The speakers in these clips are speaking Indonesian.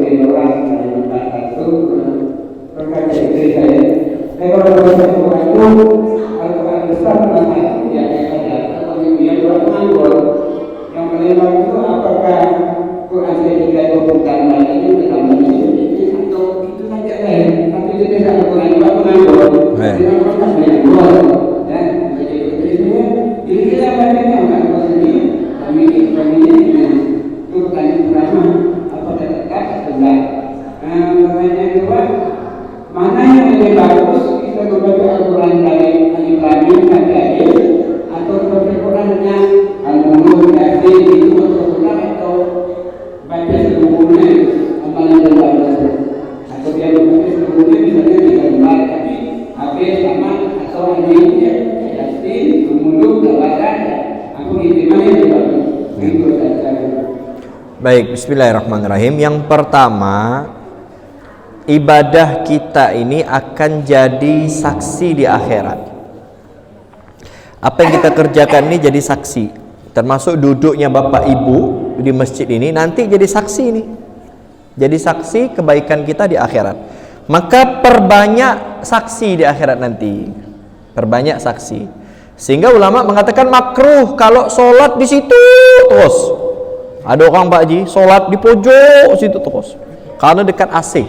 dari orang dari satu berkata istri saya, kalau baca Quran itu Al-Quran besar namanya ya ada atau dia orang nganggur. Yang paling bagus itu apakah Quran ketiga itu bukan lainnya namanya itu atau itu saja tapi itu bisa Al-Quran itu aku nganggur. Jadi apakah yang dua ya jadi istrinya jadi kita bacanya enggak sendiri kami ini bukan pertama apakah tetap atau enggak. Pertanyaan kedua, mana yang lebih bagus kita membaca Al-Quran dari Alif Lam Mim sampai akhir atau membaca Qurannya Al-Mulk Yasin itu atau baca seluruhnya amalan dan baca atau dia membaca seluruhnya misalnya 3 lembar tapi habis sama atau Alif Yasin Al-Mulk baca aku gimana yang bagus itu saja. Baik, bismillahirrahmanirrahim. Yang pertama, ibadah kita ini akan jadi saksi di akhirat. Apa yang kita kerjakan ini jadi saksi. Termasuk duduknya Bapak Ibu di masjid ini nanti jadi saksi ini. Jadi saksi kebaikan kita di akhirat. Maka perbanyak saksi di akhirat nanti. Perbanyak saksi. Sehingga ulama mengatakan makruh kalau sholat di situ terus. Ada orang Pak Haji sholat di pojok situ terus. Karena dekat AC.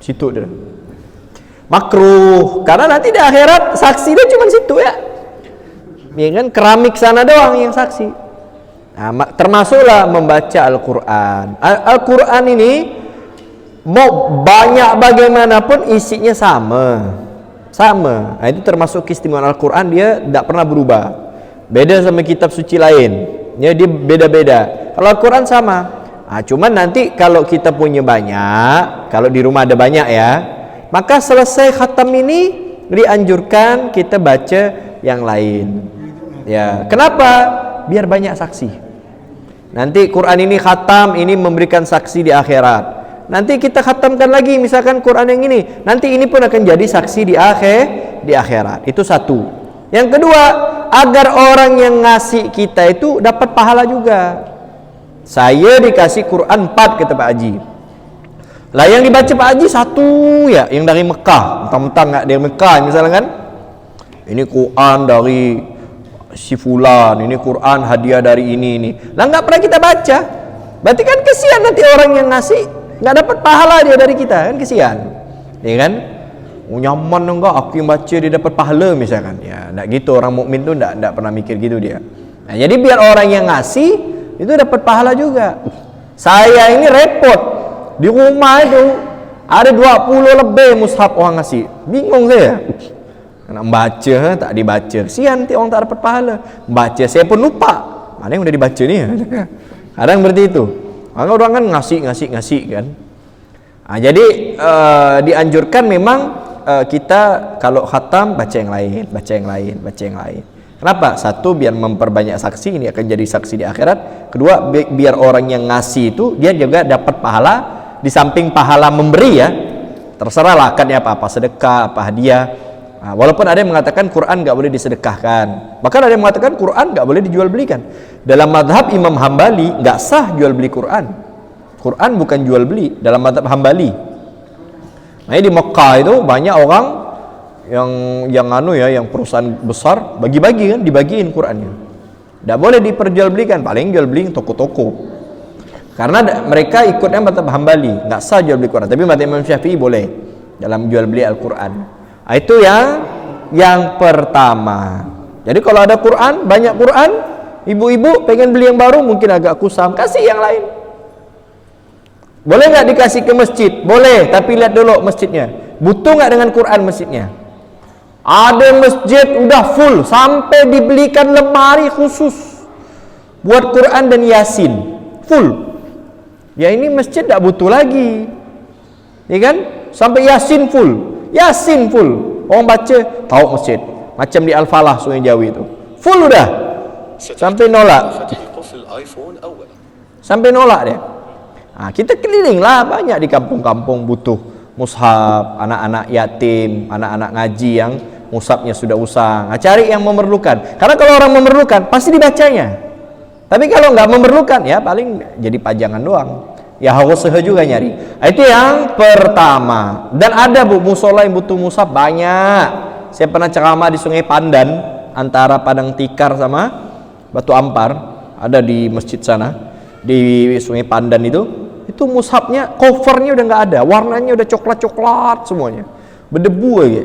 Situ dia makruh karena nanti di akhirat saksi dia cuma situ ya kan keramik sana doang yang saksi. Nah, termasuklah membaca Al-Quran. Al-Quran ini mau banyak bagaimanapun isinya sama. Nah, itu termasuk keistimewaan Al-Quran, dia tidak pernah berubah, beda sama kitab suci lain ya, dia beda-beda. Kalau Al-Quran sama. Nah, cuman nanti kalau kita punya banyak, kalau di rumah ada banyak ya, maka selesai khatam ini dianjurkan kita baca yang lain. Ya, kenapa? Biar banyak saksi. Nanti Quran ini khatam, ini memberikan saksi di akhirat. Nanti kita khatamkan lagi, misalkan Quran yang ini, nanti ini pun akan jadi saksi di akhirat. Itu satu. Yang kedua, agar orang yang ngasih kita itu dapat pahala juga. Saya dikasih Quran 4 kata Pak Haji. Lah yang dibaca Pak Haji 1 ya, yang dari Mekah. Mentang-mentang enggak dari Mekah misalnya kan. Ini Quran dari si fulan, ini Quran hadiah dari ini. Lah enggak pernah kita baca. Berarti kan kesian nanti orang yang ngasih enggak dapat pahala dia dari kita, kan kesian. Ya kan? Nyaman enggak aku yang baca dia dapat pahala misalkan. Ya, enggak gitu, orang mukmin tuh enggak pernah mikir gitu dia. Nah, jadi biar orang yang ngasih itu dapat pahala juga. Saya ini repot di rumah itu ada 20 lebih mushaf orang ngasih, bingung saya nak baca tak dibaca, kesian nanti orang tak dapat pahala. Baca saya pun lupa mana yang udah dibaca ni. Kadang seperti itu. Orang kan ngasih kan. Nah, jadi dianjurkan memang kita kalau khatam baca yang lain. Kenapa? Satu, biar memperbanyak saksi, ini akan jadi saksi di akhirat. Kedua, biar orang yang ngasih itu dia juga dapat pahala di samping pahala memberi ya. Terserahlah kan ya apa sedekah, apa hadiah. Nah, walaupun ada yang mengatakan Quran nggak boleh disedekahkan, bahkan ada yang mengatakan Quran nggak boleh dijual belikan. Dalam madhab Imam Hambali nggak sah jual beli Quran. Quran bukan jual beli dalam madhab Hambali. Nah, di Mekah itu banyak orang yang perusahaan besar bagi-bagi kan, dibagiin Qurannya. Tidak boleh diperjualbelikan, paling jual beli toko-toko. Karena mereka ikutnya mazhab Hambali, nggak sah jual beli Quran. Tapi mazhab Imam Syafi'i boleh dalam jual beli Al-Quran. Nah, itu yang pertama. Jadi kalau ada Quran, banyak Quran, ibu-ibu pengen beli yang baru mungkin agak kusam, kasih yang lain. Boleh nggak dikasih ke masjid? Boleh, tapi lihat dulu masjidnya. Butuh nggak dengan Quran masjidnya? Ada masjid udah full sampai dibelikan lemari khusus buat Quran dan Yasin, full. Ya ini masjid tak butuh lagi, ya kan? Sampai Yasin full. Orang baca tahu masjid. Macam di Al-Falah Sungai Jawi itu, full udah. Sampai nolak dia. Nah, kita keliling lah banyak di kampung-kampung butuh mushaf, anak-anak yatim, anak-anak ngaji yang mushafnya sudah usang. Nah, cari yang memerlukan. Karena kalau orang memerlukan pasti dibacanya. Tapi kalau nggak memerlukan ya paling jadi pajangan doang. ya harus sehe juga nyari. Itu yang pertama. Dan ada bu musola yang butuh mushaf banyak. Saya pernah ceramah di Sungai Pandan antara Padang Tikar sama Batu Ampar, ada di masjid sana di Sungai Pandan itu mushafnya covernya udah nggak ada, warnanya udah coklat semuanya, berdebu aja.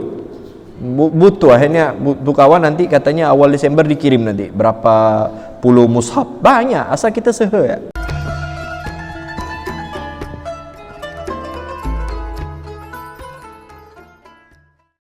Butuh akhirnya bu kawan nanti katanya awal Desember dikirim nanti berapa puluh mushaf banyak asal kita sehe ya.